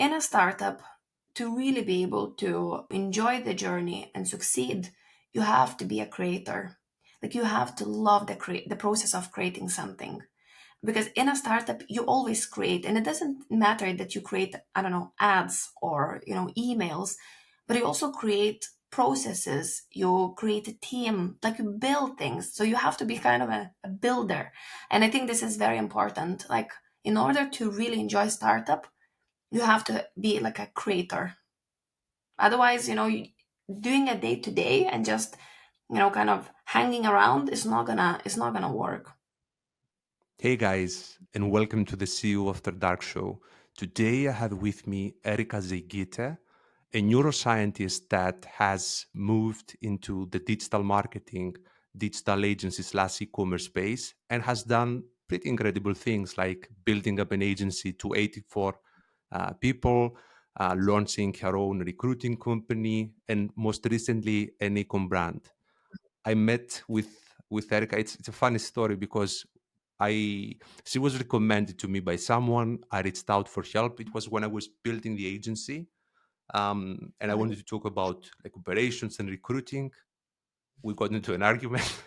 in a startup, to really be able to enjoy the journey and succeed, you have to be a creator. Like you have to love the process of creating something. Because in a startup, you always create, and it doesn't matter that you create, I don't know, ads or emails, but you also create processes. You create a team, like you build things. So you have to be kind of a builder, and I think this is very important. Like in order to really enjoy startup, you have to be like a creator. Otherwise, doing a day to day and just kind of hanging around is not gonna work. Hey guys, and welcome to the CEO After Dark show. Today I have with me Erika Zeigyte, a neuroscientist that has moved into the digital marketing, digital agency slash e-commerce space and has done pretty incredible things like building up an agency to 84 people, launching her own recruiting company, and most recently an ecom brand. I met with Erica. It's a funny story because I she was recommended to me by someone. I reached out for help. It was when I was building the agency, and I wanted to talk about like operations and recruiting. We got into an argument.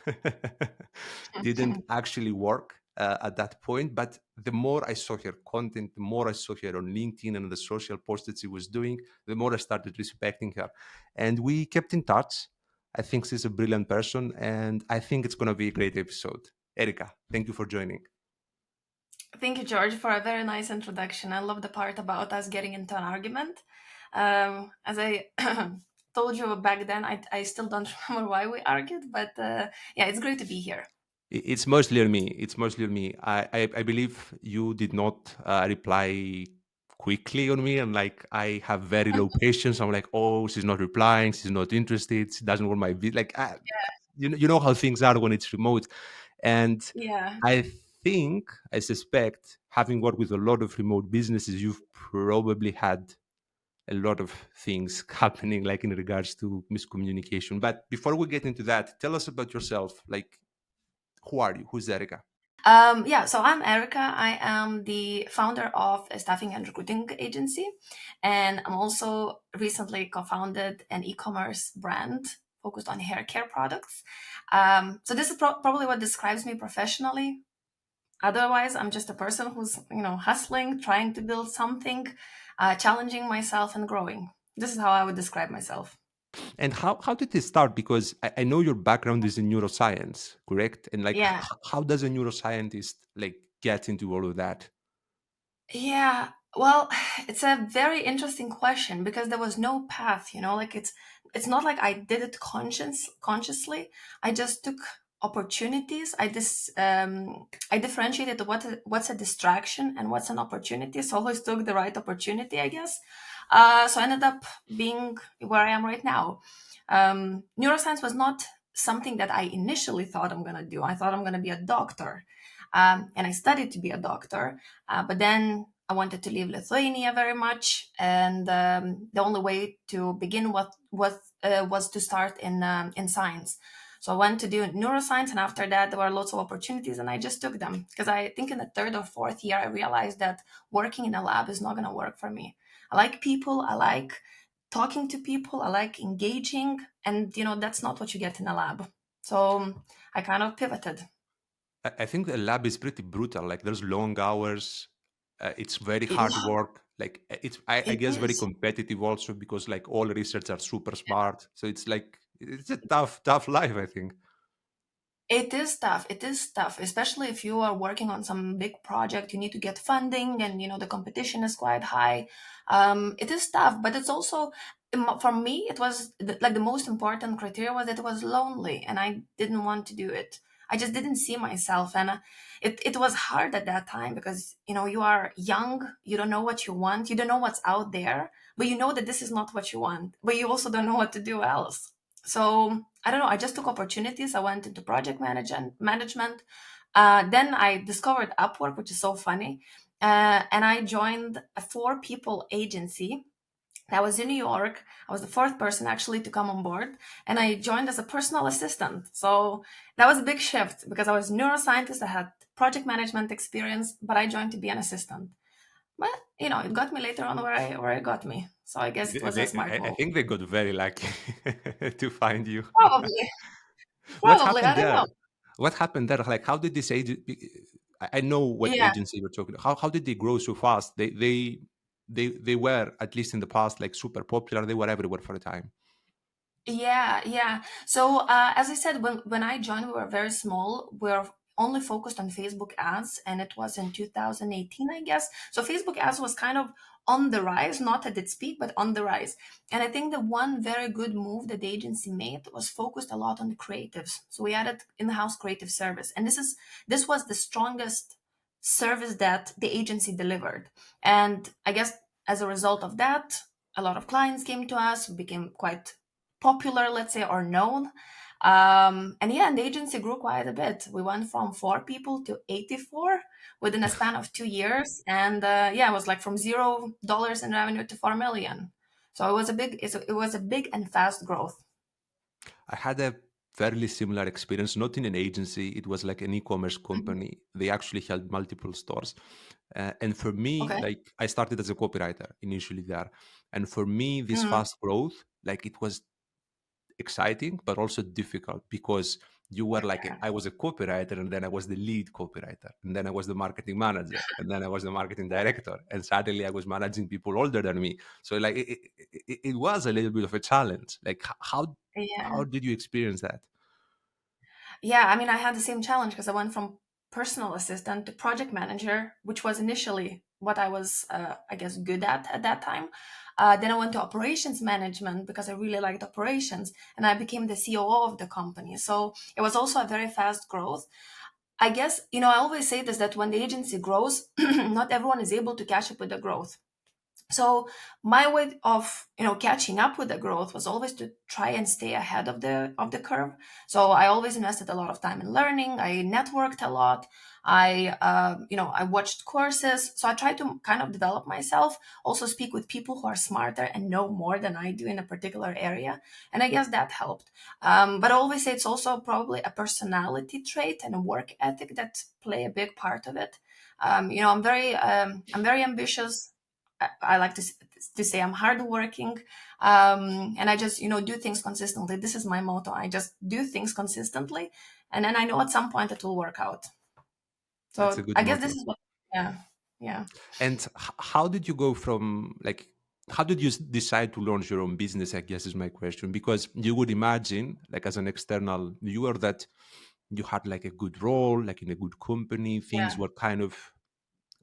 Didn't actually work at that point. But the more I saw her content, the more I saw her on LinkedIn and the social posts that she was doing, the more I started respecting her. And we kept in touch. I think she's a brilliant person, and I think it's going to be a great episode. Erika, thank you for joining. Thank you, George, for a very nice introduction. I love the part about us getting into an argument. As I told you back then, I still don't remember why we argued, but yeah, it's great to be here. It's mostly on me. It's mostly on me. I believe you did not reply quickly on me, and like I have very low patience. I'm like, oh, she's not replying. She's not interested. She doesn't want my video. Like, you know how things are when it's remote, and Yeah. I think I suspect, having worked with a lot of remote businesses, you've probably had a lot of things happening, like in regards to miscommunication. But before we get into that, tell us about yourself. Like, who are you? Who's Erica? Yeah, so I'm Erica. I am the founder of a staffing and recruiting agency, and I'm also recently co-founded an e-commerce brand focused on hair care products. So this is probably what describes me professionally. Otherwise, I'm just a person who's, hustling, trying to build something, challenging myself and growing. This is how I would describe myself. And how did this start? Because I know your background is in neuroscience, correct? And like, Yeah. how does a neuroscientist like get into all of that? Yeah. Well, it's a very interesting question because there was no path, like it's not like I did it consciously. I just took opportunities. I differentiated what's a distraction and what's an opportunity. So I always took the right opportunity, I guess. So I ended up being where I am right now. Neuroscience was not something that I initially thought I'm gonna do. I thought I'm gonna be a doctor, and I studied to be a doctor. But then I wanted to leave Lithuania very much, and the only way to begin was to start in science. So I went to do neuroscience, and after that, there were lots of opportunities, and I just took them because I think in the third or fourth year, I realized that working in a lab is not going to work for me. I like people, I like talking to people, I like engaging, and that's not what you get in a lab. So I kind of pivoted. I think the lab is pretty brutal. Like, there's long hours. It's very It hard is. work. Like, I It guess very is. competitive also because like all research are super smart. So it's like it's a tough life. I think. It is tough. It is tough, especially if you are working on some big project. You need to get funding, and the competition is quite high. It is tough, but it's also for me. It was like the most important criteria was that it was lonely, and I didn't want to do it. I just didn't see myself, and it was hard at that time because you are young, you don't know what you want, you don't know what's out there, but you know that this is not what you want, but you also don't know what to do else. So I don't know. I just took opportunities. I went into project management. Then I discovered Upwork, which is so funny, and I joined a four-people agency. I was in New York. I was the fourth person actually to come on board, and I joined as a personal assistant. So that was a big shift because I was a neuroscientist. I had project management experience, but I joined to be an assistant. But it got me later on where it got me. So I guess it was a smart I move. think they got very lucky to find you. Probably, What probably. I happened don't know. there? What happened there? Like, how did this agent? I know what Yeah. agency we're talking. How did they grow so fast? They were, at least in the past, like super popular. They were everywhere for a time. Yeah, yeah. So as I said, when I joined, we were very small. We are only focused on Facebook ads, and it was in 2018, I guess. So Facebook ads was kind of on the rise, not at its peak, but on the rise. And I think the one very good move that the agency made was focused a lot on the creatives. So we added in-house creative service, and this was the strongest service that the agency delivered. And I guess as a result of that, a lot of clients came to us, we became quite popular, let's say, or known. And yeah, and the agency grew quite a bit. We went from 4 people to 84 within a span of 2 years. And yeah, it was like from $0 in revenue to 4 million. So it was a big and fast growth. I had a fairly similar experience, not in an agency. It was like an e-commerce Mhm. company. They actually held multiple stores. And for me, Okay. like I started as a copywriter initially there. And for me, this Mm, fast growth, like it was exciting, but also difficult because you were like, yeah. I was a copywriter and then I was the lead copywriter. And then I was the marketing manager. And then I was the marketing director. And suddenly I was managing people older than me. So like it was a little bit of a challenge. Like Yeah. how did you experience that? Yeah, I mean, I had the same challenge because I went from personal assistant to project manager, which was initially what I was, I guess, good at that time. Then I went to operations management because I really liked operations, and I became the COO of the company. So it was also a very fast growth. I guess, I always say this that when the agency grows, not everyone is able to catch up with the growth. So my way of catching up with the growth was always to try and stay ahead of the curve. So I always invested a lot of time in learning. I networked a lot. I watched courses. So I tried to kind of develop myself, also speak with people who are smarter and know more than I do in a particular area, and I guess that helped. But I always say it's also probably a personality trait and a work ethic that play a big part of it. I'm very ambitious. I like to say I'm hardworking, and I just do things consistently. This is my motto. I just do things consistently, and then I know at some point it will work out. That's a So good I guess this motto. is what, yeah, yeah, And how did you go from like, how did you decide to launch your own business? I guess is my question, because you would imagine, like as an external viewer, that you had like a good role, like in a good company, things yeah, were kind of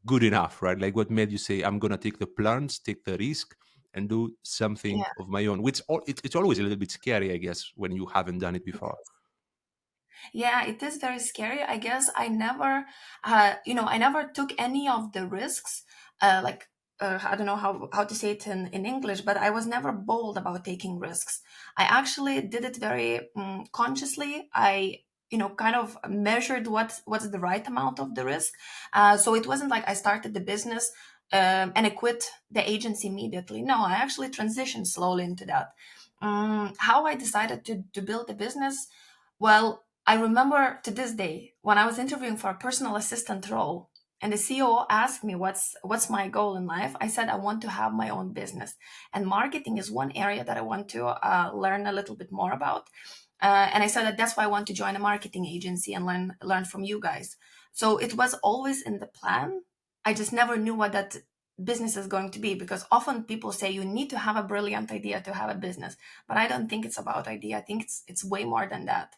good enough, right? Like what made you say, I'm going to take the plunge, take the risk, and do something yeah. of my own, which it's always a little bit scary, I guess, when you haven't done it It before. is. Yeah, it is very scary. I guess I never took any of the risks. Like I don't know how to say it in English, but I was never bold about taking risks. I actually did it very consciously. I kind of measured what's the right amount of the risk. So it wasn't like I started the business and I quit the agency immediately. No, I actually transitioned slowly into that. How I decided to build a business, well, I remember to this day when I was interviewing for a personal assistant role and the CEO asked me what's my goal in life. I said I want to have my own business, and marketing is one area that I want to learn a little bit more about. And I said that that's why I want to join a marketing agency and learn from you guys. So it was always in the plan. I just never knew what that business is going to be, because often people say you need to have a brilliant idea to have a business, but I don't think it's about idea. I think it's way more than that.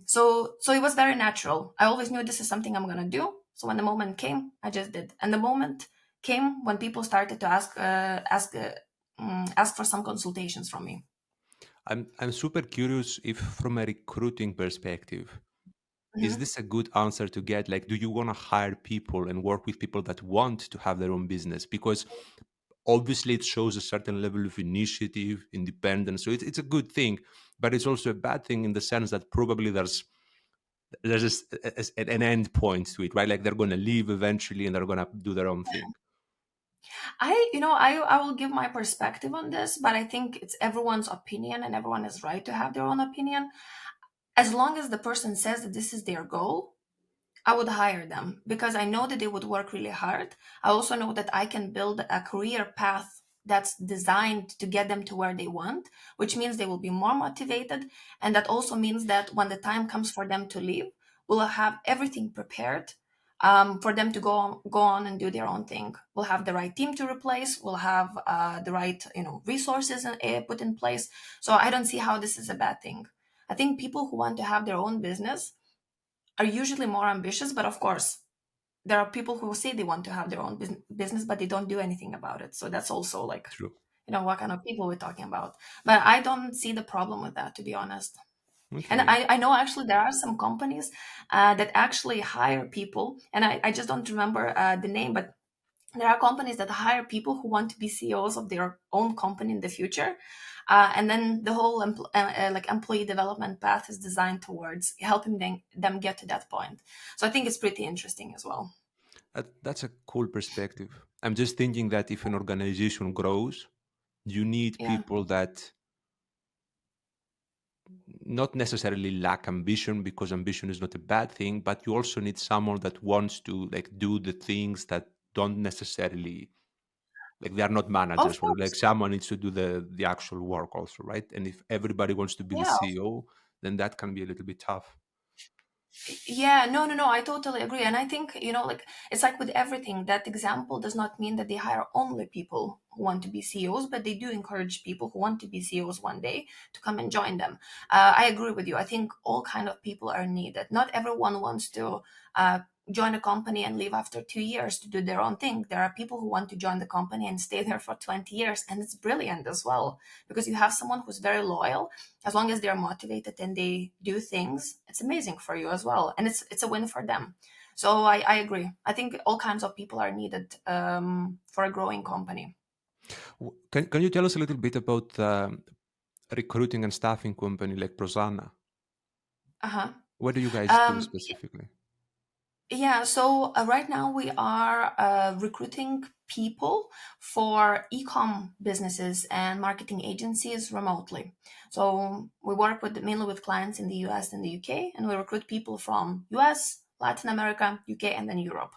So it was very natural. I always knew this is something I'm gonna do. So when the moment came, I just did. And the moment came when people started to ask for some consultations from me. I'm super curious if, from a recruiting perspective, is Mhm. this a good answer to get? Like, do you want to hire people and work with people that want to have their own business? Because obviously it shows a certain level of initiative, independence. So it's a good thing, but it's also a bad thing in the sense that probably there's an end point to it, right? Like they're going to leave eventually and they're going to do their own thing. I will give my perspective on this, but I think it's everyone's opinion and everyone is right to have their own opinion. As long as the person says that this is their goal, I would hire them because I know that they would work really hard. I also know that I can build a career path that's designed to get them to where they want, which means they will be more motivated. And that also means that when the time comes for them to leave, we'll have everything prepared for them to go on and do their own thing. We'll have the right team to replace. We'll have the right resources put in place. So I don't see how this is a bad thing. I think people who want to have their own business are usually more ambitious, but of course, there are people who say they want to have their own business, but they don't do anything about it. So that's also like, True. what kind of people we're talking about. But I don't see the problem with that, to be honest. And Okay. I know actually there are some companies that actually hire people, and I just don't remember the name, but there are companies that hire people who want to be CEOs of their own company in the future. And then the whole like employee development path is designed towards helping them get to that point. So I think it's pretty interesting as well. That's a cool perspective. I'm just thinking that if an organization grows, you need Yeah. people that not necessarily lack ambition, because ambition is not a bad thing, but you also need someone that wants to like do the things that don't necessarily, like, they are not Of managers, but like course. someone needs to do the actual work also, right? And if everybody wants to be the Yeah. CEO, then that can be a little bit tough. Yeah, no, no, no, I totally agree. And I think, like it's like with everything, that example does not mean that they hire only people who want to be CEOs, but they do encourage people who want to be CEOs one day to come and join them. I agree with you. I think all kind of people are needed. Not everyone wants to join a company and leave after 2 years to do their own thing. There are people who want to join the company and stay there for 20 years. And it's brilliant as well, because you have someone who's very loyal. As long as they're motivated and they do things, it's amazing for you as well, and it's a win for them. So I agree. I think all kinds of people are needed for a growing company. Can you tell us a little bit about recruiting and staffing company like Prosana? Uh-huh. What do you guys do um, specifically? Yeah, so right now we are recruiting people for e-com businesses and marketing agencies remotely. So we work mainly with clients in the US and the UK, and we recruit people from US, Latin America, UK, and then Europe.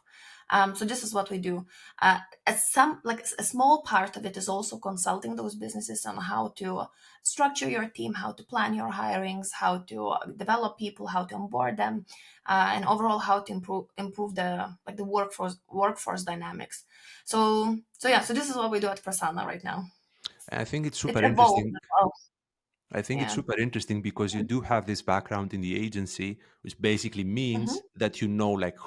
So this is what we do. As some like a small part of it is also consulting those businesses on how to structure your team, how to plan your hirings, how to develop people, how to onboard them, and overall how to improve the workforce dynamics. So yeah, so this is what we do at Prasanna right now. I think it's It super evolved interesting. as well. I think it's Yeah. super interesting because you do have this background in the agency, which basically means Hmm. that you know, like,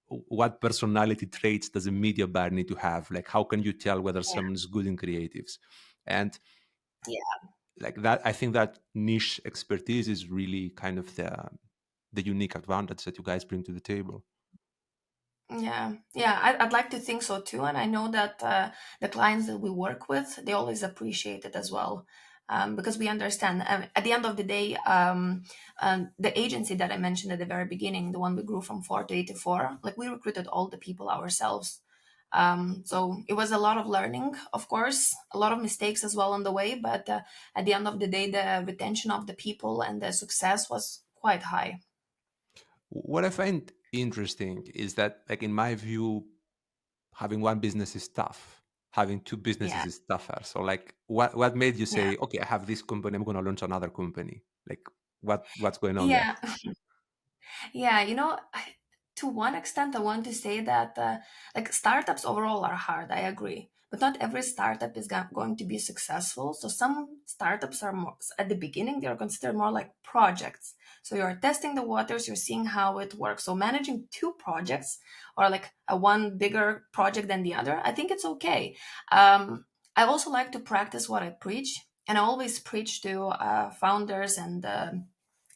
what personality traits does a media buyer need to have? Like, how can you tell whether Yeah. someone's good in creatives? And Yeah. like that, I think that niche expertise is really kind of the unique advantage that you guys bring to the table. Yeah, yeah, I'd like to think so too, and I know that the clients that we work with, they always appreciate it as well, because we understand. At the end of the day, the agency that I mentioned at the very beginning, the one we grew from 4 to 84, like we recruited all the people ourselves. So it was a lot of learning, of course, a lot of mistakes as well on the way, but at the end of the day, the retention of the people and the success was quite high. What I find interesting is that, like, in my view, having one business is tough. Having two businesses Yeah, is tougher. So, like, what made you yeah, say, okay, I have this company, I'm going to launch another company? Like, what's going on there? yeah. Yeah, to one extent, I want to say that like startups overall are hard. I agree, but not every startup is going to be successful. So some startups are more at the beginning; they are considered more like projects. So you're testing the waters, you're seeing how it works. So managing two projects or like a one bigger project than the other, I think it's okay. I also like to practice what I preach, and I always preach to founders and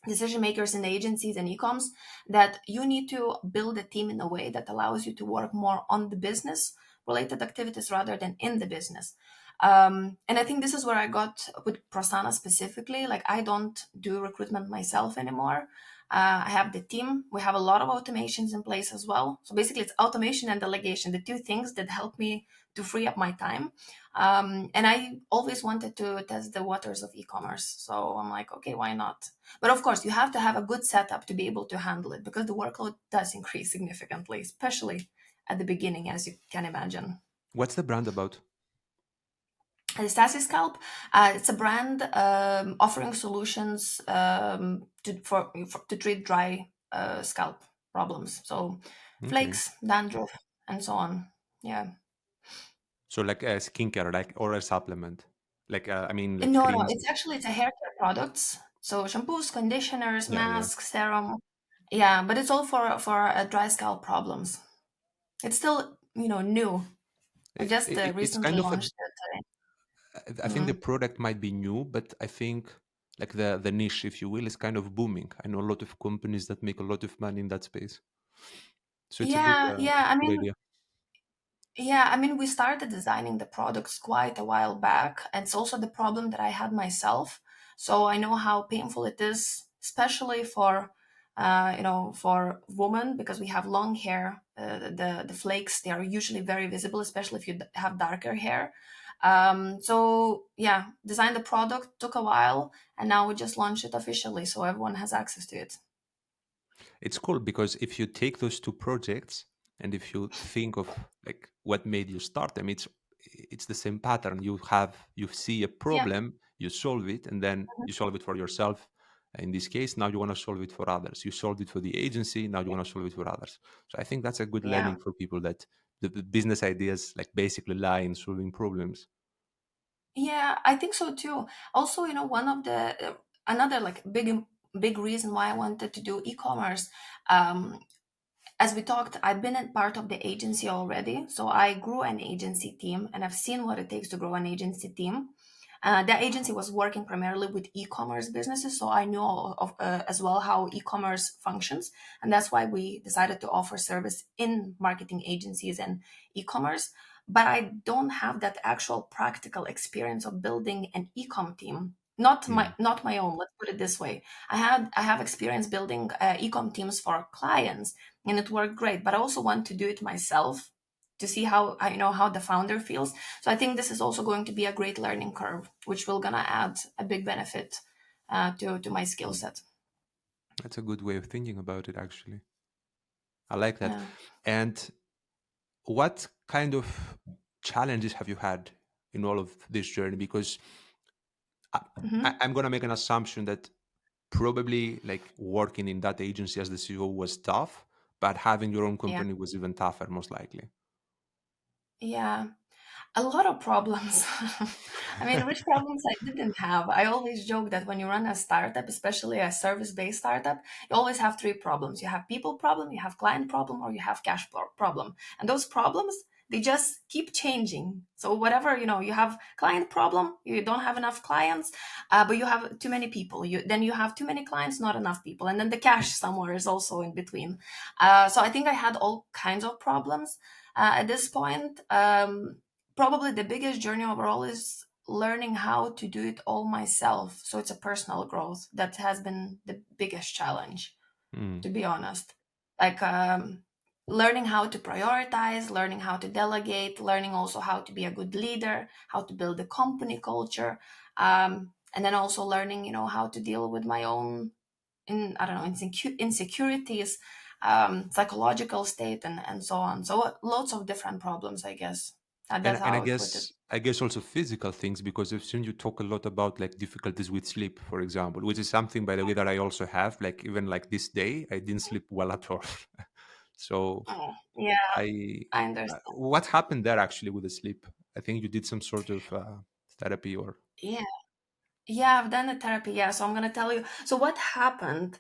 decision makers in agencies and e-coms that you need to build a team in a way that allows you to work more on the business related activities rather than in the business. And I think this is where I got with Prosana specifically. Like I don't do recruitment myself anymore. I have the team. We have a lot of automations in place as well. So basically, it's automation and delegation, the two things that help me to free up my time. And I always wanted to test the waters of e-commerce. So I'm like, okay, why not? But of course, you have to have a good setup to be able to handle it because the workload does increase significantly, especially at the beginning, as you can imagine. What's the brand about? Sassy Scalp, it's a brand offering solutions to treat dry scalp problems. So Okay. flakes, dandruff, and so on. Yeah. So like a skincare, like or a supplement, like I mean, like No, creams. it's a hair care products. So shampoos, conditioners, Yeah, yeah. masks, serum. Yeah, but it's all for dry scalp problems. It's still new. I just It's recently kind of a. launched it. I think the Mm. product might be new, but I think like the niche, if you will, is kind of booming. I know a lot of companies that make a lot of money in that space. So Yeah, yeah. it's a good idea. Yeah, I mean, we started designing the products quite a while back. And it's also the problem that I had myself. So I know how painful it is, especially for women, because we have long hair. The flakes, they are usually very visible, especially if you have darker hair. So yeah, design the product took a while, and now we just launched it officially, so everyone has access to it. It's cool because if you take those two projects and if you think of like what made you start them, it's the same pattern. You see a Yeah, problem, you solve it, and then you solve it for yourself. In this case, now you want to solve it for others. You solved it for the agency, now you want to solve it for others. So I think that's a good yeah. learning for people that the business ideas like basically lie in solving problems. Yeah, I think so too. Also, one of the another like big reason why I wanted to do e-commerce, um, as we talked, I've been a part of the agency already. So I grew an agency team and I've seen what it takes to grow an agency team. The agency was working primarily with e-commerce businesses, so I know as well how e-commerce functions, and that's why we decided to offer service in marketing agencies and e-commerce. But I don't have that actual practical experience of building an e-com team. Mm. Not my own. Let's put it this way. I have experience building e-com teams for clients, and it worked great. But I also want to do it myself to see how how the founder feels. So I think this is also going to be a great learning curve, which will gonna add a big benefit to my skill set. That's a good way of thinking about it, actually. I like that. Yeah. And what kind of challenges have you had in all of this journey? Because Hmm. I'm going to make an assumption that probably like working in that agency as the CEO was tough, but having your own Yeah. company was even tougher, most likely. Yeah. A lot of problems. I mean, which problems I didn't have? I always joke that when you run a startup, especially a service-based startup, you always have three problems. You have people problem, you have client problem, or you have cash problem. And those problems, they just keep changing. So whatever, you have client problem, you don't have enough clients, but you have too many people. Then you have too many clients, not enough people. And then the cash somewhere is also in between. So I think I had all kinds of problems at this point. Probably the biggest journey overall is learning how to do it all myself. So it's a personal growth that has been the biggest challenge, Mm. to be honest. Like learning how to prioritize, learning how to delegate, learning also how to be a good leader, how to build a company culture, and then also learning, how to deal with my own I don't know, insecurities, psychological state, and so on. So lots of different problems, I guess. That's And how I would put it. I guess also physical things because I've seen you talk a lot about like difficulties with sleep, for example, which is something by the way that I also have. Like even like this day, I didn't sleep well at all. So Oh, yeah, I, I understand. what happened there actually with the sleep? I think you did some sort of therapy or. Yeah, yeah, I've done the therapy. Yeah, so I'm gonna tell you. So what happened?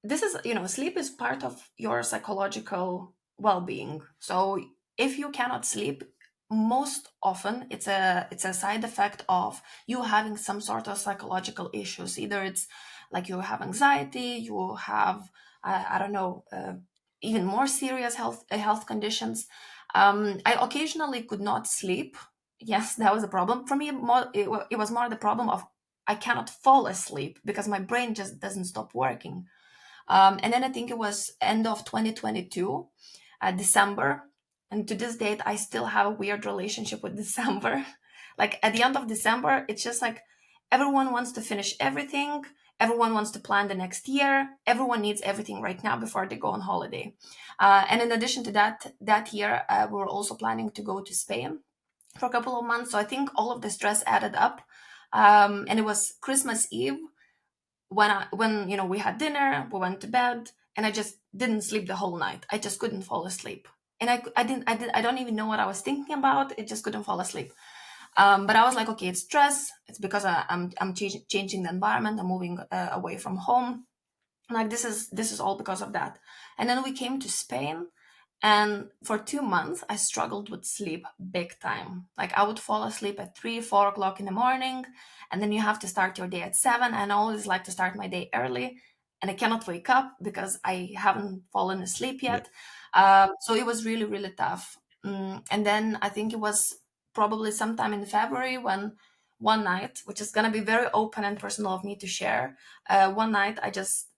This is, sleep is part of your psychological well-being. So if you cannot sleep, most often it's a side effect of you having some sort of psychological issues. Either it's like you have anxiety, you have I don't know, even more serious health conditions. I occasionally could not sleep. Yes, that was a problem for me. It was more the problem of I cannot fall asleep because my brain just doesn't stop working. And then I think it was end of 2022, December. And to this date, I still have a weird relationship with December. Like at the end of December, it's just like everyone wants to finish everything. Everyone wants to plan the next year. Everyone needs everything right now before they go on holiday. And in addition to that, that year, we were also planning to go to Spain for a couple of months. So I think all of the stress added up. And it was Christmas Eve when we had dinner, we went to bed, and I just didn't sleep the whole night. I just couldn't fall asleep, and I don't even know what I was thinking about. It just couldn't fall asleep. But I was like, okay, it's stress. It's because I'm changing the environment. I'm moving away from home. Like this is all because of that. And then we came to Spain, and for 2 months I struggled with sleep big time. Like I would fall asleep at 3, 4 o'clock in the morning, and then you have to start your day at 7. And I always like to start my day early, and I cannot wake up because I haven't fallen asleep Yeah. yet. So it was really really tough. And then I think it was probably sometime in February when one night, which is going to be very open and personal of me to share, one night I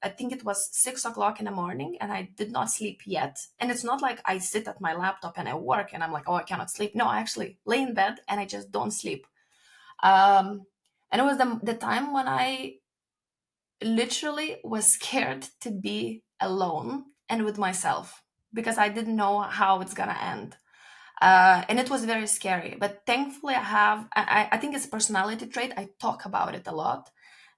think it was 6 o'clock in the morning, and I did not sleep yet. And it's not like I sit at my laptop and I work and I'm like, oh, I cannot sleep. No, I actually lay in bed and I just don't sleep. Um, and it was the time when I literally was scared to be alone and with myself, because I didn't know how it's going to end. And it was very scary. But thankfully, I think it's a personality trait. I talk about it a lot.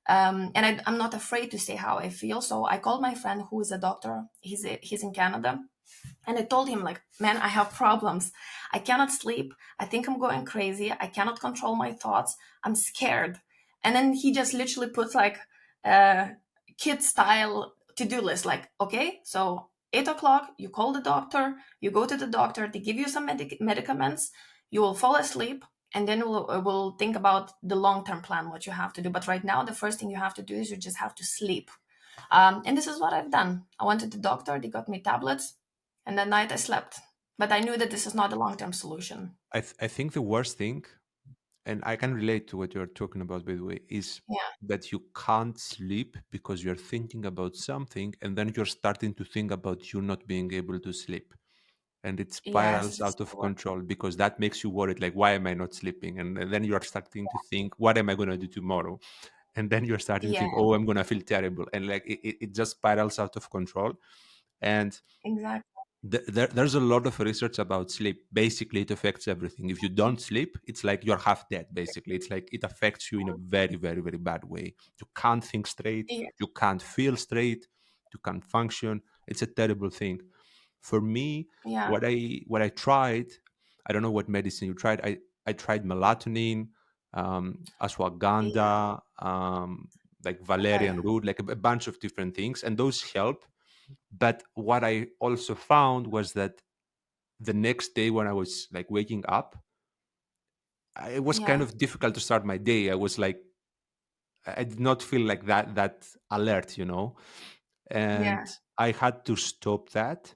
And I'm not afraid to say how I feel. So I called my friend who is a doctor. He's in Canada, and I told him like, man, I have problems. I cannot sleep. I think I'm going crazy. I cannot control my thoughts. I'm scared. And then he just literally put like a kid style to-do list. Like, okay, so 8 o'clock, you call the doctor. You go to the doctor. They give you some medicaments. You will fall asleep, and then we'll think about the long-term plan, what you have to do. But right now, the first thing you have to do is you just have to sleep. And this is what I've done. I went to the doctor, they got me tablets, and that night I slept. But I knew that this is not a long term solution. I think the worst thing, and I can relate to what you're talking about, by the way, is Yeah. that you can't sleep because you're thinking about something, and then you're starting to think about you not being able to sleep. And it Yes, spirals this is out of the word. control because that makes you worried, like, why am I not sleeping? And then you're starting to think, what am I going to do tomorrow? And then you're starting to Yeah, think, oh, I'm going to feel terrible. And like it just spirals out of control. And exactly. there's a lot of research about sleep. Basically, it affects everything. If you don't sleep, it's like you're half dead. Basically, it's like it affects you in a very, very, very bad way. You can't think straight. Yeah, You can't feel straight. You can't function. It's a terrible thing. For me, yeah, what I tried, I don't know what medicine you tried. I tried melatonin, yeah. ashwagandha, like Okay. valerian root, like a bunch of different things, and those help. But what I also found was that the next day when I was like waking up, it was kind Yeah, of difficult to start my day. I was like, I did not feel like that alert. And yeah. I had to stop that.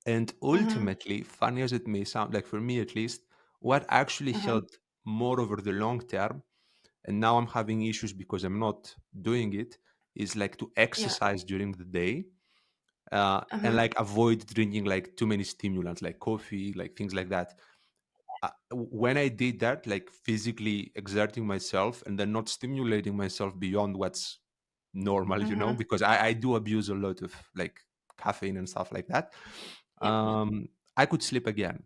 And Mm-hmm. ultimately, funny as it may sound, like for me at least, what actually Mm-hmm. helped more over the long term, and now I'm having issues because I'm not doing it, is like to Yeah. exercise during the day, and Mm-hmm. like avoid drinking like too many stimulants like coffee, like things like that. When I did that, like physically exerting myself and then not stimulating myself beyond what's normal, Mm-hmm. because I do abuse a lot of like caffeine and stuff like that. Yeah. I could sleep again.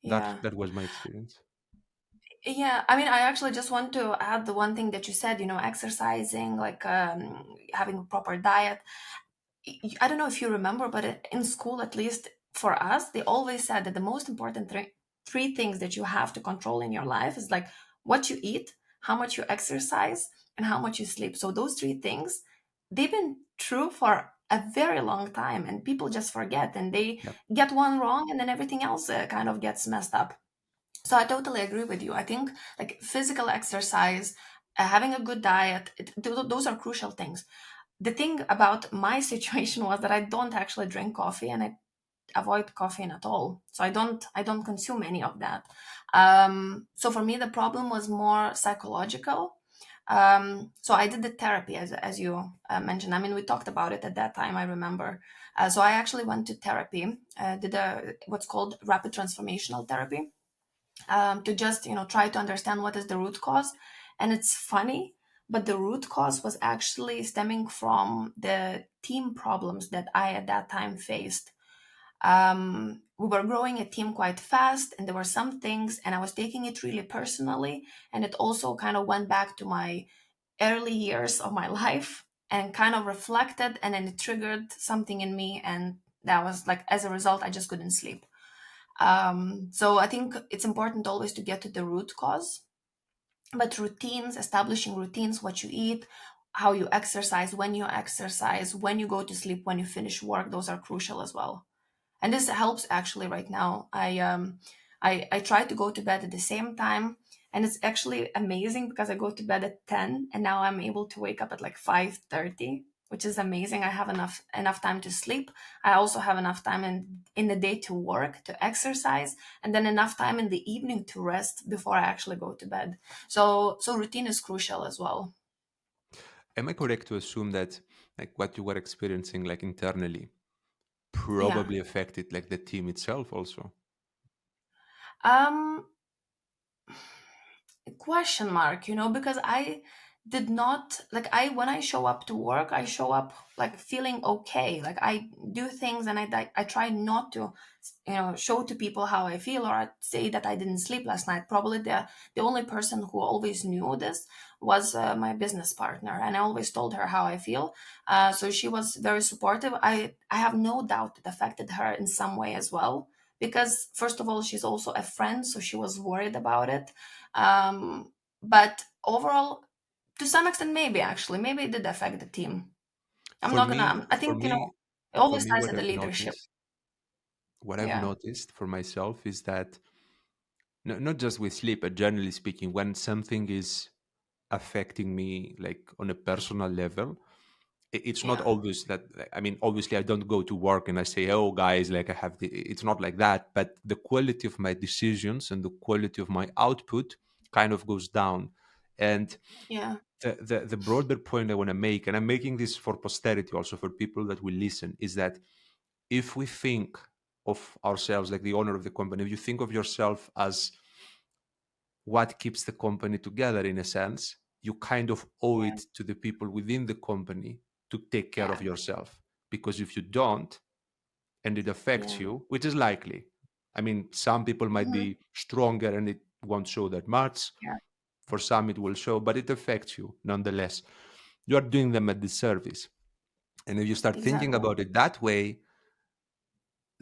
That Yeah. that was my experience. Yeah, I mean, I actually just want to add the one thing that you said, exercising, like having a proper diet. I don't know if you remember, but in school, at least for us, they always said that the most important three things that you have to control in your life is like what you eat, how much you exercise, and how much you sleep. So those three things, they've been true for a very long time, and people just forget and they Yep. get one wrong, and then everything else kind of gets messed up. So I totally agree with you. I think like physical exercise, having a good diet, those are crucial things. The thing about my situation was that I don't actually drink coffee, and I avoid caffeine at all. So I don't consume any of that. So for me the problem was more psychological. So I did the therapy as you mentioned. I mean, we talked about it at that time, I remember. So I actually went to therapy, did a what's called rapid transformational therapy, to just try to understand what is the root cause. And it's funny, but the root cause was actually stemming from the team problems that I at that time faced. We were growing a team quite fast, and there were some things, and I was taking it really personally. And it also kind of went back to my early years of my life and kind of reflected, and then it triggered something in me. And that was like, as a result, I just couldn't sleep. So I think it's important always to get to the root cause. But routines, establishing routines, what you eat, how you exercise, when you go to sleep, when you finish work, those are crucial as well. And this helps actually right now. I try to go to bed at the same time, and it's actually amazing because I go to bed at 10 and now I'm able to wake up at like 5:30, which is amazing. I have enough time to sleep. I also have enough time in the day to work, to exercise, and then enough time in the evening to rest before I actually go to bed. So routine is crucial as well. Am I correct to assume that like what you were experiencing like internally Yeah. probably affected like the team itself also? Um Question mark, because I did not like, I when I show up to work, I show up like feeling okay. Like I do things, and I try not to show to people how I feel, or I say that I didn't sleep last night. Probably the only person who always knew this was my business partner, and I always told her how I feel. So she was very supportive. I have no doubt it affected her in some way as well, because first of all, she's also a friend, so she was worried about it. But overall, to some extent, maybe it did affect the team. I'm For not me, gonna. I for think me, it for always me, starts at the leadership. what I've Yeah, noticed for myself is that not just with sleep, but generally speaking, when something is affecting me like on a personal level, it's not yeah, always that. I mean, obviously, I don't go to work and I say, "Oh, guys, like I have the." It's not like that, but the quality of my decisions and the quality of my output kind of goes down. And yeah, the broader point I want to make, and I'm making this for posterity, also for people that will listen, is that if we think of ourselves like the owner of the company, if you think of yourself as what keeps the company together in a sense, you kind of owe yeah, it to the people within the company to take care of yeah, yourself. Because if you don't, and it affects yeah, you, which is likely, I mean, some people might hmm, be stronger and it won't show that much. yeah, For some, it will show, but it affects you nonetheless. You are doing them a disservice. And if you start thinking exactly. about it that way,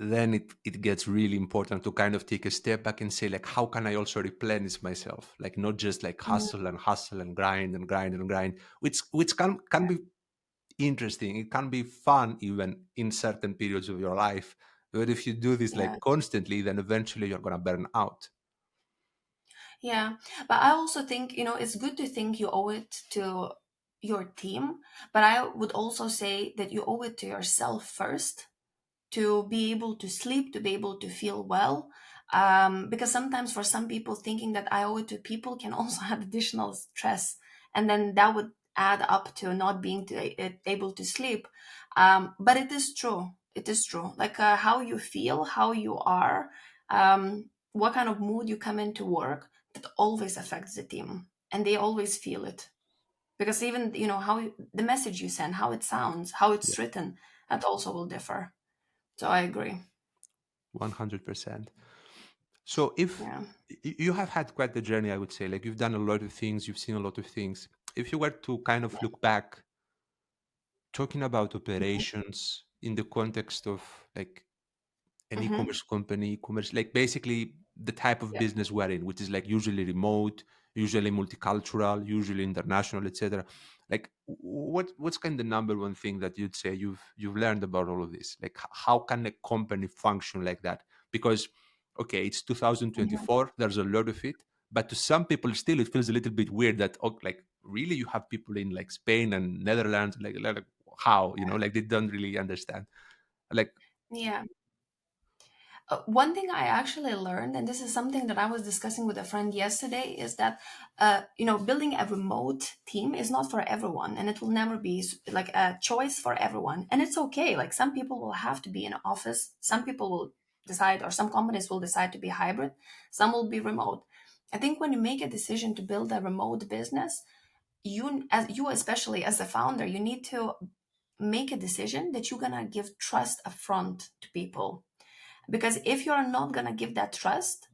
then it gets really important to kind of take a step back and say like, how can I also replenish myself, like not just like Mhm, hustle and grind and grind and grind, which can be interesting, it can be fun even in certain periods of your life, but if you do this yeah, like constantly, then eventually you're going to burn out. yeah. But I also think it's good to think you owe it to your team, but I would also say that you owe it to yourself first, to be able to sleep, to be able to feel well. Because sometimes for some people, thinking that I owe it to people can also add additional stress. And then that would add up to not being able to sleep. But it is true. It is true. Like how you feel, how you are, what kind of mood you come into work, that always affects the team. And they always feel it. Because even, the message you send, how it sounds, how Yeah, it's written, that also will differ. So I agree. 100%. So if Yeah. you have had quite the journey, I would say, like you've done a lot of things, you've seen a lot of things. If you were to kind of look back, talking about operations in the context of like an Mm-hmm. e-commerce company, e-commerce, like basically the type of Yeah. business we're in, which is like usually remote, usually multicultural, usually international, etc. Like, what's kind of the number one thing that you'd say you've learned about all of this? Like, how can a company function like that? Because okay, it's Mm-hmm. 2024, there's a lot of it, but to some people still it feels a little bit weird that oh, like really you have people in like Spain and Netherlands, like how like they don't really understand, like Yeah. One thing I actually learned, and this is something that I was discussing with a friend yesterday, is that building a remote team is not for everyone, and it will never be like a choice for everyone. And it's okay. Like some people will have to be in office, some people will decide, or some companies will decide to be hybrid, some will be remote. I think when you make a decision to build a remote business, you especially as a founder, you need to make a decision that you're gonna give trust upfront to people, because if you're not going to give that trust,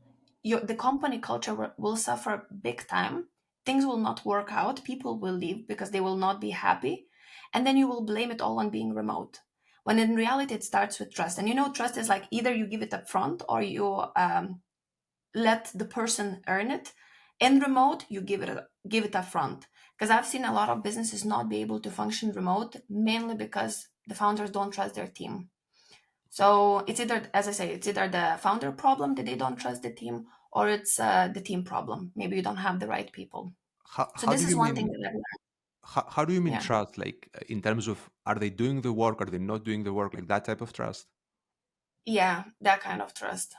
the company culture will suffer big time. Things will not work out. People will leave because they will not be happy. And then you will blame it all on being remote. When in reality, it starts with trust. And trust is like either you give it up front or you let the person earn it. In remote, you give it up front. Because I've seen a lot of businesses not be able to function remote, mainly because the founders don't trust their team. So it's either, as I say, it's either the founder problem that they don't trust the team, or it's the team problem. Maybe you don't have the right people. So How this do is you one thing mean? that I've learned. How do you mean Yeah, trust? Like in terms of, are they doing the work? Are they not doing the work? Like that type of trust? yeah, that kind of trust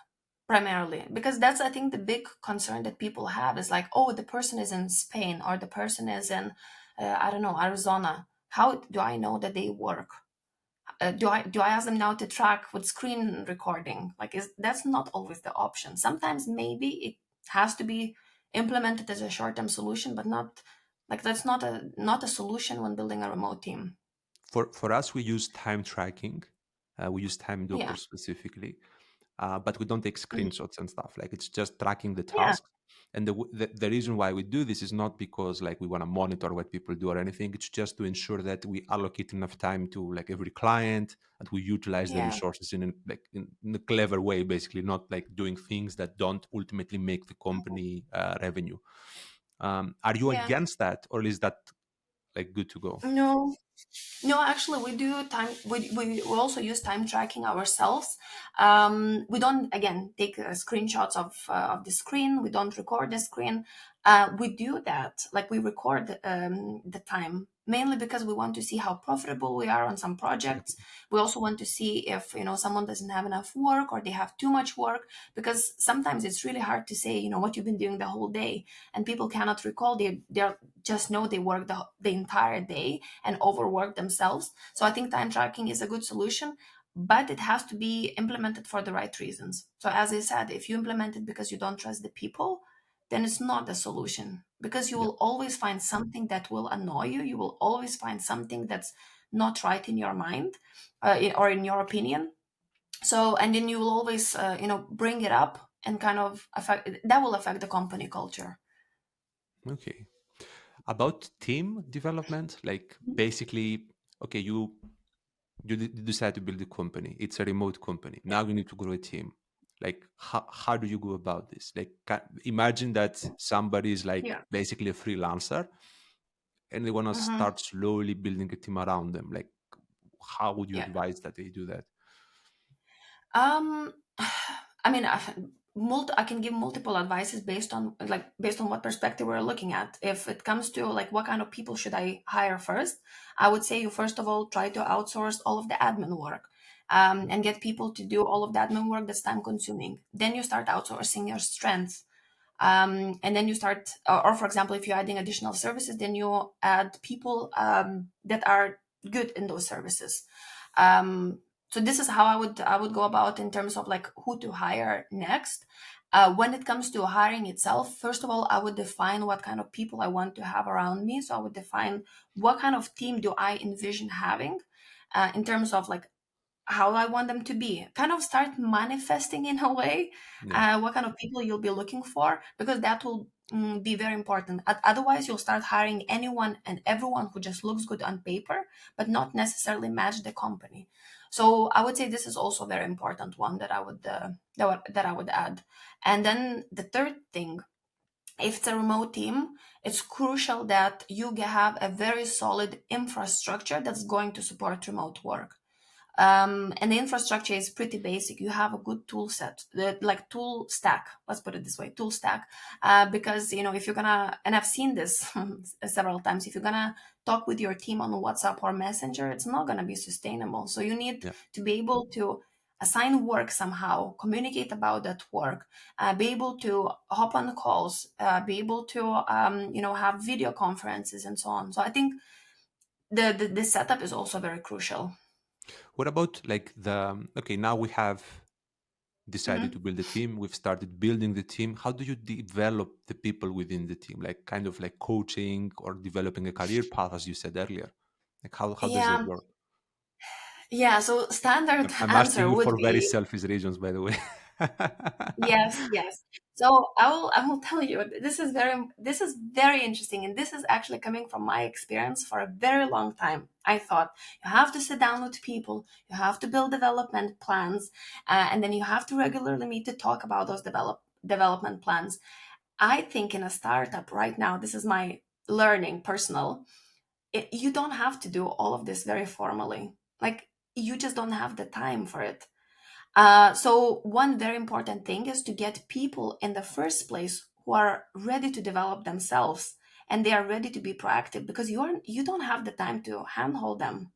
primarily, because that's, I think, the big concern that people have is like, oh, the person is in Spain or the person is in, I don't know, Arizona. How do I know that they work? Do I ask them now to track with screen recording? Like, is that's not always the option. Sometimes maybe it has to be implemented as a short-term solution, but not like that's not a solution when building a remote team. For us, we use time tracking. We use time Yeah. doctor specifically, but we don't take Mhm. screenshots and stuff. Like it's just tracking the Yeah. tasks. And the reason why we do this is not because like we want to monitor what people do or anything. It's just to ensure that we allocate enough time to like every client, and we utilize the Yeah. resources in a clever way, basically, not like doing things that don't ultimately make the Mhm. company revenue. Are you Yeah. against that, or is that like good to go? No. No, actually, we do time. We also use time tracking ourselves. We don't again take screenshots of the screen. We don't record the screen. We do that, like we record the time mainly because we want to see how profitable we are on some projects. We also want to see if someone doesn't have enough work or they have too much work, because sometimes it's really hard to say what you've been doing the whole day, and people cannot recall. They just know they worked the entire day and overwork themselves. So I think time tracking is a good solution, but it has to be implemented for the right reasons. So as I said, if you implement it because you don't trust the people, then it's not a solution, because you Yeah. will always find something that will annoy you. You will always find something that's not right in your mind, or in your opinion. So, and then you will always, bring it up and kind of affect that will affect the company culture. Okay. About team development, like basically, okay, you decide to build a company. It's a remote company. Now you need to grow a team. Like how do you go about this? Like imagine that somebody is like Yeah. basically a freelancer and they want to Hmm. start slowly building a team around them. Like how would you Yeah. advise that they do that? Um, I mean, I can give multiple advices based on what perspective we're looking at. If it comes to like what kind of people should I hire first, I would say you first of all try to outsource all of the admin work, and get people to do all of the admin work that's time consuming. Then you start outsourcing your strengths, and then you start, or for example, if you're adding additional services, then you add people that are good in those services. So this is how I would go about in terms of like who to hire next. When it comes to hiring itself, first of all, I would define what kind of people I want to have around me. So I would define what kind of team do I envision having, in terms of like how I want them to be. Kind of start manifesting in a way Yeah. what kind of people you'll be looking for, because that will be very important. Otherwise, you'll start hiring anyone and everyone who just looks good on paper, but not necessarily match the company. So I would say this is also a very important one that I would add. And then the third thing, if it's a remote team, it's crucial that you have a very solid infrastructure that's going to support remote work. And the infrastructure is pretty basic. You have a good tool set, like tool stack. Let's put it this way, tool stack. Because if you're gonna, and I've seen this several times, if you're gonna talk with your team on WhatsApp or Messenger, it's not gonna be sustainable. So you need Yeah. to be able to assign work somehow, communicate about that work, be able to hop on calls, be able to have video conferences and so on. So I think the setup is also very crucial. What about like okay, now we have decided to Mhm. build a team, we've started building the team. How do you develop the people within the team? Like kind of like coaching or developing a career path, as you said earlier. Like how does that Yeah, work? yeah. So standard I'm asking answer you would for very be selfish reasons, by the way. yes, yes. So I will tell you, this is very interesting, and this is actually coming from my experience for a very long time. I thought you have to sit down with people, you have to build development plans, and then you have to regularly meet to talk about those development plans. I think in a startup right now, this is my learning personal. You don't have to do all of this very formally. Like you just don't have the time for it. So one very important thing is to get people in the first place who are ready to develop themselves and they are ready to be proactive because you don't have the time to handhold them.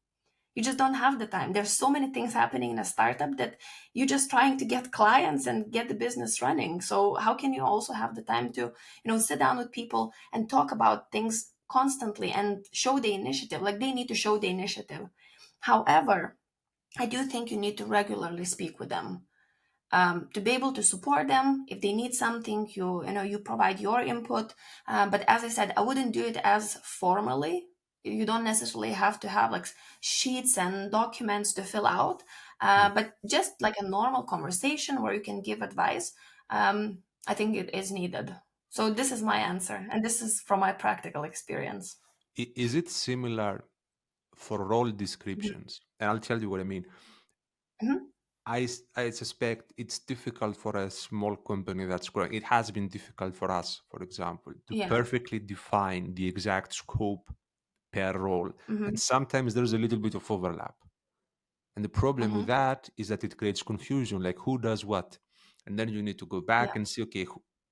You just don't have the time. There's so many things happening in a startup that you're just trying to get clients and get the business running. So how can you also have the time to, sit down with people and talk about things constantly and show the initiative? Like they need to show the initiative. However, I do think you need to regularly speak with them to be able to support them if they need something. You provide your input, but as I said, I wouldn't do it as formally. You don't necessarily have to have like sheets and documents to fill out, Yeah. but just like a normal conversation where you can give advice. I think it is needed. So this is my answer, and this is from my practical experience. Is it similar for role Mhm. descriptions? And I'll tell you what I mean. Mhm. I suspect it's difficult for a small company that's growing. It has been difficult for us, for example, to Yeah. perfectly define the exact scope per role. And Hmm. sometimes there's a little bit of overlap. And the problem with Hmm. that is that it creates confusion, like who does what. And then you need to go Yeah. back and see, okay,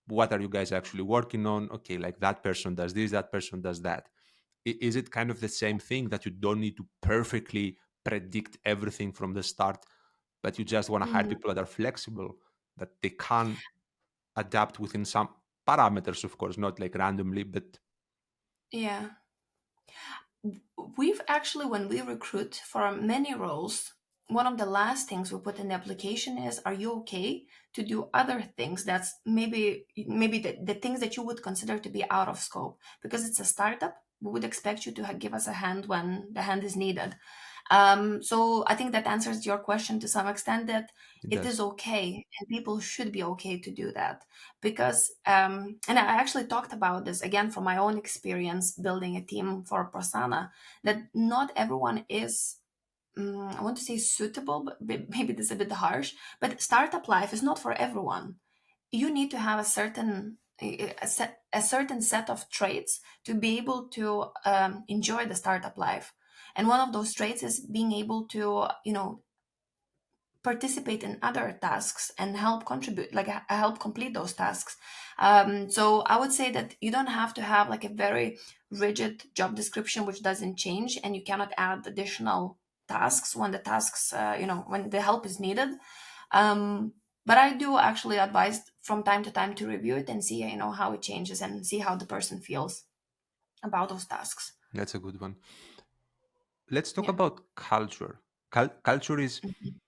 what are you guys actually working on? Okay, like that person does this, that person does that. Is it kind of the same thing that you don't need to perfectly predict everything from the start, but you just want to hire Mhm. people that are flexible, that they can adapt within some parameters, of course, not like randomly, but Yeah. We've actually, when we recruit for many roles, one of the last things we put in the application is, are you okay to do other things that's maybe the things that you would consider to be out of scope? Because it's a startup, we would expect you to give us a hand when the hand is needed. So I think that answers your question to some extent that it it does. is okay and people should be okay to do that because and I actually talked about this again from my own experience building a team for Prosana, that not everyone is I want to say suitable, but maybe this is a bit harsh, but startup life is not for everyone. You need to have a certain set of traits to be able to enjoy the startup life. And one of those traits is being able to, participate in other tasks and help contribute, like help complete those tasks. So I would say that you don't have to have like a very rigid job description which doesn't change, and you cannot add additional tasks when the tasks, when the help is needed. um, but I do actually advise from time to time to review it and see, how it changes and see how the person feels about those tasks. That's a good one. Let's talk Yeah. about culture. Culture is Mhm.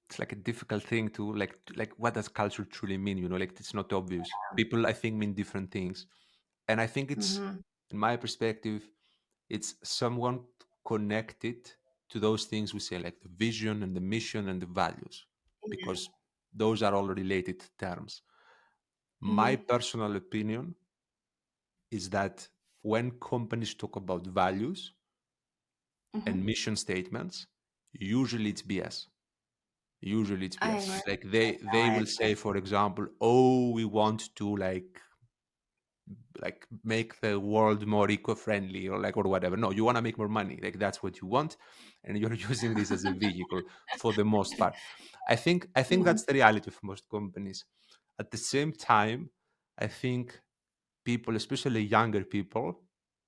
it's like a difficult thing to like what does culture truly mean, like it's not obvious. People I think mean different things. And I think it's, Mhm. in my perspective, it's someone connected to those things we say, like the vision and the mission and the values, Yeah. because those are all related terms. My Mhm. personal opinion is that when companies talk about values and Mhm. mission statements, usually it's BS. Usually it's I BS. agree. Like they I will agree. say, for example, oh, we want to like make the world more eco-friendly or like or whatever. No, you want to make more money. Like that's what you want, and you're using this as a vehicle for the most part. I think Mhm. that's the reality of most companies. At the same time, I think people, especially younger people,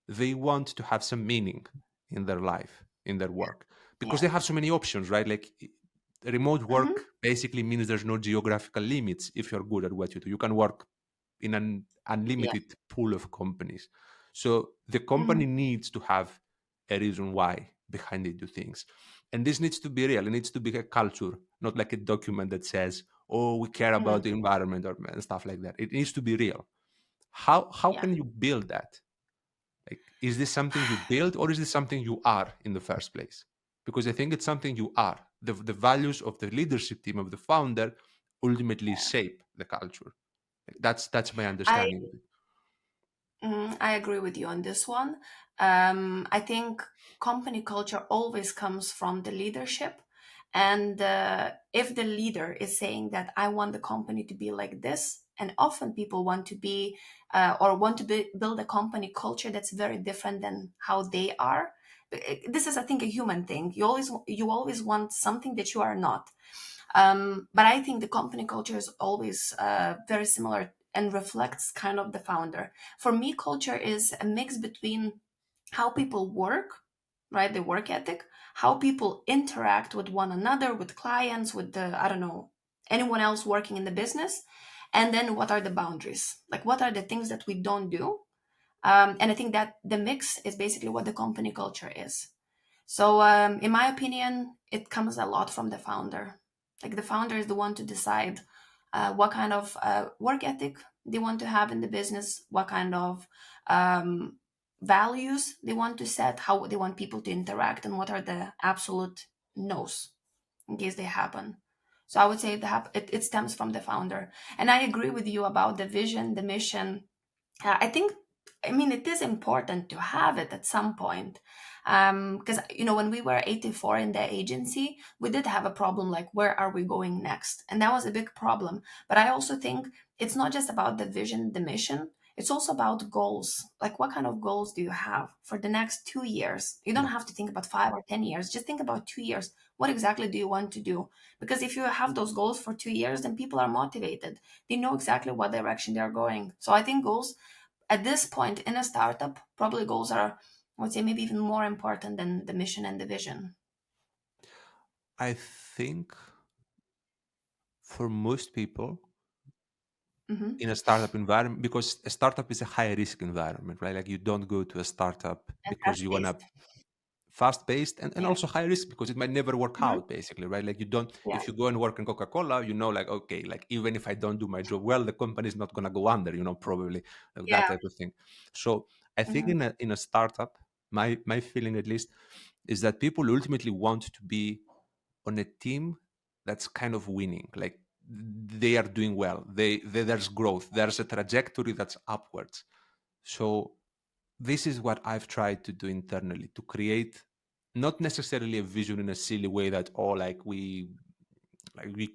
they want to have some meaning in their life, in their work, because Yeah. they have so many options, right? Like Remote Hmm. work basically means there's no geographical limits if you're good at what you do. You can work in an Yeah. unlimited pool of companies. So the company Hmm. needs to have a reason why behind they do things. And this needs to be real. It needs to be a culture, not like a document that says, oh, we care about Hmm. the environment or and stuff like that. It needs to be real. How Yeah. can you build that? Like, is this something you build or is this something you are in the first place? Because I think it's something you are. The values of the leadership team of the founder ultimately Yeah. shape the culture. Like, that's my I understanding of it. I agree with you on this one. I think company culture always comes from the leadership. And if the leader is saying that I want the company to be like this, and often people want to be or want to build a company culture that's very different than how they are. This is, I think, a human thing. You always want something that you are not. But I think the company culture is always very similar and reflects kind of the founder. For me, culture is a mix between how people work, right? The work ethic, how people interact with one another, with clients, with I don't know, anyone else working in the business. And then what are the boundaries? Like, what are the things that we don't do? And I think that the mix is basically what the company culture is. So, in my opinion, it comes a lot from the founder. Like the founder is the one to decide what kind of work ethic they want to have in the business, what kind of um, values they want to set, how they want people to interact, and what are the absolute no's in case they happen. So I would say it stems from the founder. And I agree with you about the vision, the mission. I think, I mean, it is important to have it at some point. Because, when we were 84 in the agency, we did have a problem like, where are we going next? And that was a big problem. But I also think it's not just about the vision, the mission. It's also about goals. Like, what kind of goals do you have for the next 2 years? You don't Yeah. have to think about 5 or 10 years. Just think about 2 years. What exactly do you want to do? Because if you have those goals for 2 years, then people are motivated. They know exactly what direction they're going. So I think goals at this point in a startup, probably goals are, I would say, maybe even more important than the mission and the vision. I think for most people Hmm. in a startup environment, because a startup is a high risk environment, right? Like you don't go to a startup And because fast you want to paced. fast paced and Yeah. also high risk because it might never work Hmm. out basically, right? Like you don't, Yeah. if you go and work in Coca-Cola, like, okay, like even if I don't do my job well, the company is not going to go under, probably, like that Yeah. type of thing. So I think Hmm. in a startup, my feeling at least is that people ultimately want to be on a team that's kind of winning, like they are doing well, there's growth, there's a trajectory that's upwards. So this is what I've tried to do internally to create not necessarily a vision in a silly way that, oh, like we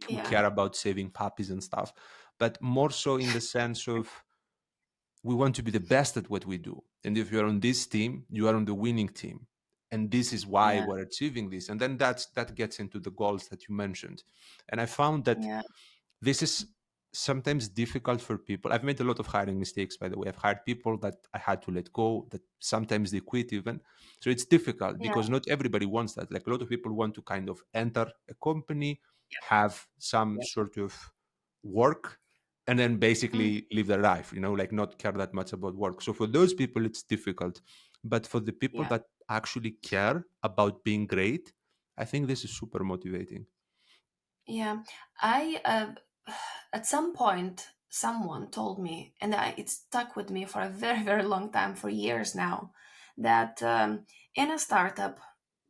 Yeah. care about saving puppies and stuff, but more so in the sense of we want to be the best at what we do. And if you're on this team, you are on the winning team. And this is why Yeah. we're achieving this. And then that gets into the goals that you mentioned. And I found that Yeah. this is sometimes difficult for people. I've made a lot of hiring mistakes, by the way. I've hired people that I had to let go, that sometimes they quit even. So it's difficult Yeah. because not everybody wants that. Like a lot of people want to kind of enter a company, have some Yeah. sort of work, and then Mm. basically live their life, like not care that much about work. So for those people, it's difficult. But for the people Yeah. that actually care about being great, I think this is super motivating. Yeah. I at some point someone told me, and it stuck with me for a very very long time, for years now, that in a startup,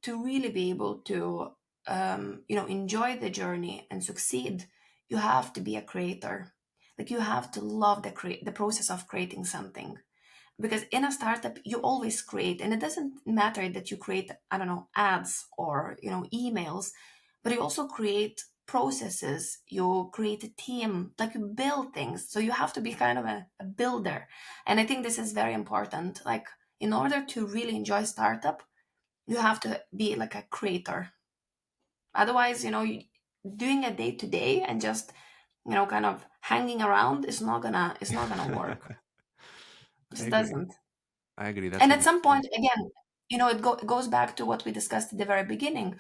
to really be able to enjoy the journey and succeed, you have to be a creator. Like, you have to love the process of creating something, because in a startup you always create, and it doesn't matter that you create, I don't know, ads or emails, but you also create processes, you create a team, like you build things. So you have to be kind of a builder. And I think this is very important. Like, in order to really enjoy startup, you have to be like a creator. Otherwise, doing a day to day and just kind of hanging around is not gonna work. It I just agree. doesn't. I agree. That's And a at good some point. point, again, it goes back to what we discussed at the very beginning.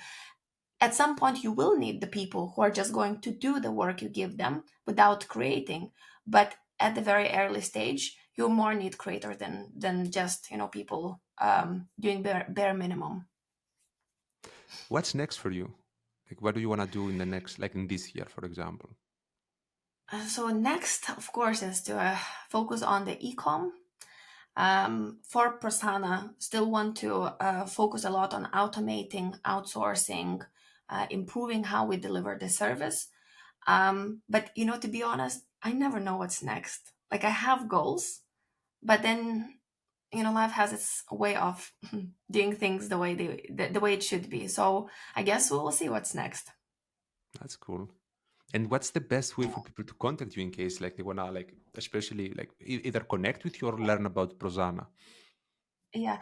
At some point you will need the people who are just going to do the work you give them without creating. But at the very early stage, you more need creators than just people doing bare minimum. What's next for you? Like, what do you want to do in the next, like in this year, for example? So next, of course, is to focus on the ecom. For Prasanna, still want to focus a lot on automating, outsourcing, improving how we deliver the service. But to be honest, I never know what's next. Like I have goals, but then life has its way of doing things the way it should be. So I guess we will see what's next. That's cool. And what's the best way for people to contact you in case like they wanna like especially like either connect with you or learn about Prosana? Yeah,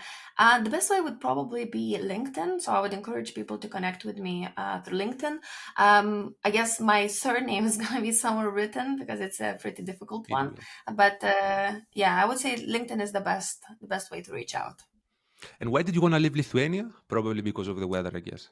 the best way would probably be LinkedIn. So I would encourage people to connect with me through LinkedIn. I guess my surname is going to be somewhere written because it's a pretty difficult It one. will. But yeah, I would say LinkedIn is the best way to reach out. And why did you want to leave Lithuania? Probably because of the weather, I guess.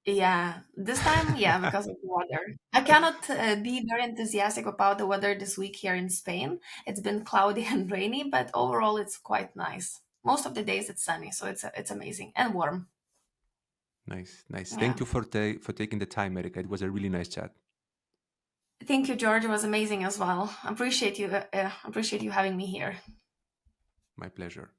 Yeah, this time, yeah, because of the weather. I cannot be very enthusiastic about the weather this week here in Spain. It's been cloudy and rainy, but overall it's quite nice. Most of the days it's sunny, so it's amazing and warm. Nice, nice. Thank Yeah. you for taking the time, Erika. It was a really nice chat. Thank you, George. It was amazing as well. Appreciate you having me here. My pleasure.